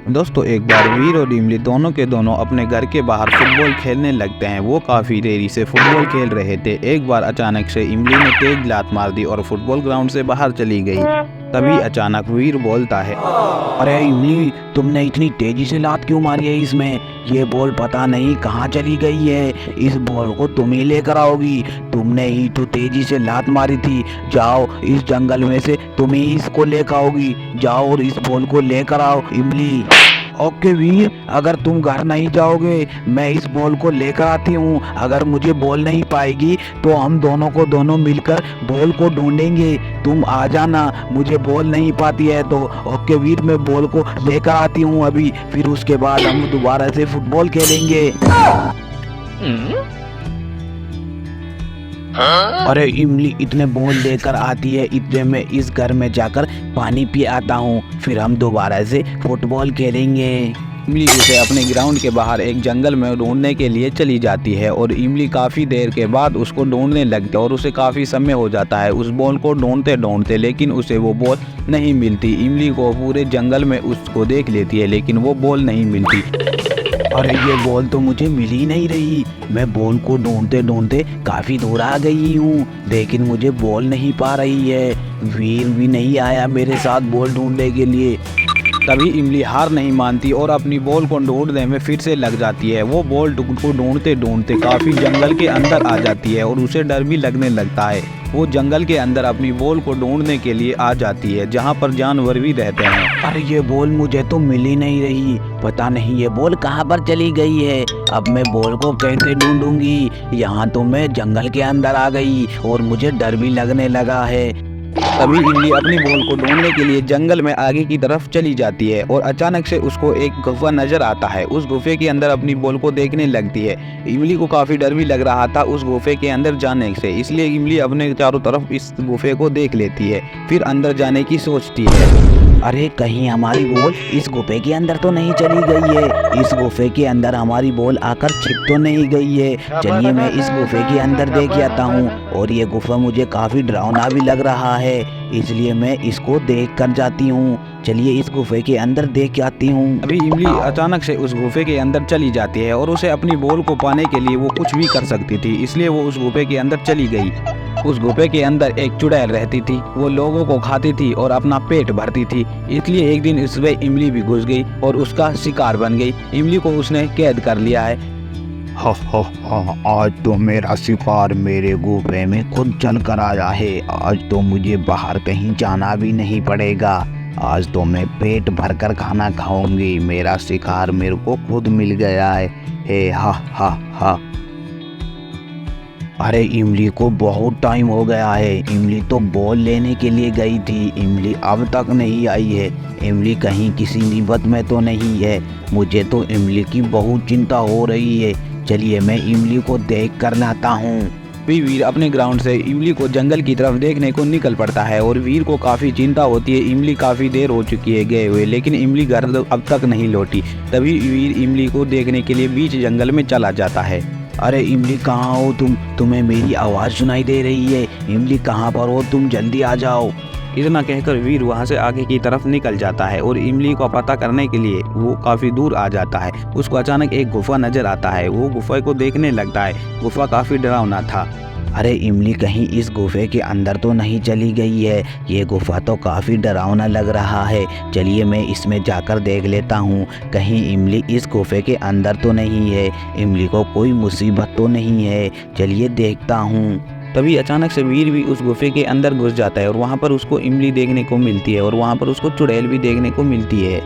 दोस्तों एक बार वीर और इमली दोनों के दोनों अपने घर के बाहर फुटबॉल खेलने लगते हैं। वो काफी देरी से फुटबॉल खेल रहे थे। एक बार अचानक से इमली ने तेज लात मार दी और फुटबॉल ग्राउंड से बाहर चली गई। तभी अचानक वीर बोलता है, अरे इमली, तुमने इतनी तेजी से लात क्यों मारी है इसमें? ये बॉल पता नहीं कहाँ चली गई है। इस बॉल को तुम ही लेकर आओगी। तुमने ही तो तेजी से लात मारी थी। जाओ, इस जंगल में से तुम ही इसको लेकर आओगी। जाओ और इस बॉल को लेकर आओ इमली। ओके वीर, अगर तुम घर नहीं जाओगे मैं इस बॉल को लेकर आती हूँ। अगर मुझे बॉल नहीं पाएगी तो हम दोनों को दोनों मिलकर बॉल को ढूंढेंगे। तुम आ जाना, मुझे बॉल नहीं पाती है तो। ओके वीर, मैं बॉल को लेकर आती हूँ अभी, फिर उसके बाद हम दोबारा से फुटबॉल खेलेंगे। अरे इमली इतने बॉल लेकर आती है, इतने में इस घर में जाकर पानी पी आता हूँ, फिर हम दोबारा से फुटबॉल खेलेंगे। इमली उसे अपने ग्राउंड के बाहर एक जंगल में ढूंढने के लिए चली जाती है और इमली काफ़ी देर के बाद उसको ढूंढने लगती है और उसे काफ़ी समय हो जाता है उस बॉल को ढूंढते ढूंढते, लेकिन उसे वो बॉल नहीं मिलती। इमली को पूरे जंगल में उसको देख लेती है लेकिन वो बॉल नहीं मिलती। अरे ये बॉल तो मुझे मिल ही नहीं रही। मैं बॉल को ढूंढते ढूंढते काफी दूर आ गई हूँ, लेकिन मुझे बॉल नहीं पा रही है। वीर भी नहीं आया मेरे साथ बॉल ढूंढने के लिए। तभी इमली हार नहीं मानती और अपनी बॉल को ढूंढने में फिर से लग जाती है। वो बॉल को ढूंढते ढूंढते काफी जंगल के अंदर आ जाती है और उसे डर भी लगने लगता है। वो जंगल के अंदर अपनी बॉल को ढूंढने के लिए आ जाती है जहाँ पर जानवर भी रहते हैं। अरे ये बॉल मुझे तो मिल ही नहीं रही, पता नहीं ये बॉल कहाँ पर चली गई है। अब मैं बॉल को कैसे ढूंढूंगी? यहाँ तो मैं जंगल के अंदर आ गई और मुझे डर भी लगने लगा है। तभी इमली अपनी बॉल को ढूंढने के लिए जंगल में आगे की तरफ चली जाती है और अचानक से उसको एक गुफा नजर आता है। उस गुफे के अंदर अपनी बॉल को देखने लगती है। इमली को काफी डर भी लग रहा था उस गुफे के अंदर जाने से, इसलिए इमली अपने चारों तरफ इस गुफे को देख लेती है, फिर अंदर जाने की सोचती है। अरे कहीं हमारी बॉल इस गुफे के अंदर तो नहीं चली गई है। इस गुफे के अंदर हमारी बॉल आकर छिप तो नहीं गई है। चलिए मैं इस गुफे के अंदर देख आता हूँ, और ये गुफा मुझे काफी डरावना भी लग रहा है, इसलिए मैं इसको देख कर जाती हूँ। चलिए इस गुफे के अंदर देख आती हूँ। अभी इमली अचानक से उस गुफे के अंदर चली जाती है और उसे अपनी बॉल को पाने के लिए वो कुछ भी कर सकती थी, इसलिए वो उस गुफे के अंदर चली गई। उस गुफे के अंदर एक चुड़ैल रहती थी। वो लोगों को खाती थी और अपना पेट भरती थी, इसलिए एक दिन इसमें इमली भी घुस गई और उसका शिकार बन गई। इमली को उसने कैद कर लिया है। आज तो मेरा शिकार मेरे गुफे में खुद चल कर आया है। आज तो मुझे बाहर कहीं जाना भी नहीं पड़ेगा। आज तो मैं पेट भरकर खाना खाऊंगी। मेरा शिकार मेरे को खुद मिल गया है। हे हा हा हा। अरे इमली को बहुत टाइम हो गया है। इमली तो बॉल लेने के लिए गई थी, इमली अब तक नहीं आई है। इमली कहीं किसी मुसीबत में तो नहीं है। मुझे तो इमली की बहुत चिंता हो रही है। चलिए मैं इमली को देख कर लाता हूँ। वीर अपने ग्राउंड से इमली को जंगल की तरफ देखने को निकल पड़ता है और वीर को काफी चिंता होती है। इमली काफी देर हो चुकी है गए हुए, लेकिन इमली घर अब तक नहीं लौटी। तभी वीर इमली को देखने के लिए बीच जंगल में चला जाता है। अरे इमली कहाँ हो तुम? तुम्हें मेरी आवाज़ सुनाई दे रही है। इमली कहाँ पर हो तुम? जल्दी आ जाओ। इतना कहकर वीर वहां से आगे की तरफ निकल जाता है और इमली को पता करने के लिए वो काफी दूर आ जाता है। उसको अचानक एक गुफा नजर आता है। वो गुफा को देखने लगता है। गुफा काफी डरावना था। अरे इमली कहीं इस गुफे के अंदर तो नहीं चली गई है? ये गुफा तो काफ़ी डरावना लग रहा है। चलिए मैं इसमें जाकर देख लेता हूँ, कहीं इमली इस गुफे के अंदर तो नहीं है। इमली को कोई मुसीबत तो नहीं है। चलिए देखता हूँ। तभी अचानक से वीर भी उस गुफे के अंदर घुस जाता है और वहाँ पर उसको इमली देखने को मिलती है और वहाँ पर उसको चुड़ैल भी देखने को मिलती है।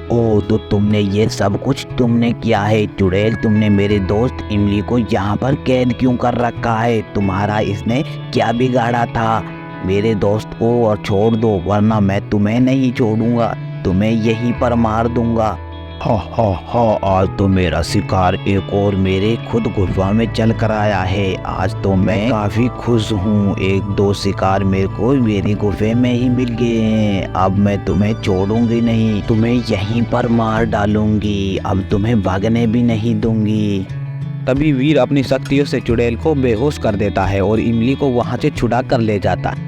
ओ तो तुमने ये सब कुछ तुमने किया है चुड़ैल? तुमने मेरे दोस्त इमली को यहाँ पर कैद क्यों कर रखा है? तुम्हारा इसने क्या बिगाड़ा था? मेरे दोस्त को और छोड़ दो, वरना मैं तुम्हें नहीं छोड़ूंगा, तुम्हें यहीं पर मार दूंगा। हा, आज तो मेरा शिकार एक और मेरे खुद गुफा में चल कर आया है। आज तो मैं काफी खुश हूँ। एक दो शिकार मेरे को मेरी गुफे में ही मिल गए हैं। अब मैं तुम्हें छोड़ूंगी नहीं, तुम्हें यहीं पर मार डालूंगी। अब तुम्हें भागने भी नहीं दूंगी। तभी वीर अपनी शक्तियों से चुड़ैल को बेहोश कर देता है और इमली को वहां से छुड़ा कर ले जाता है।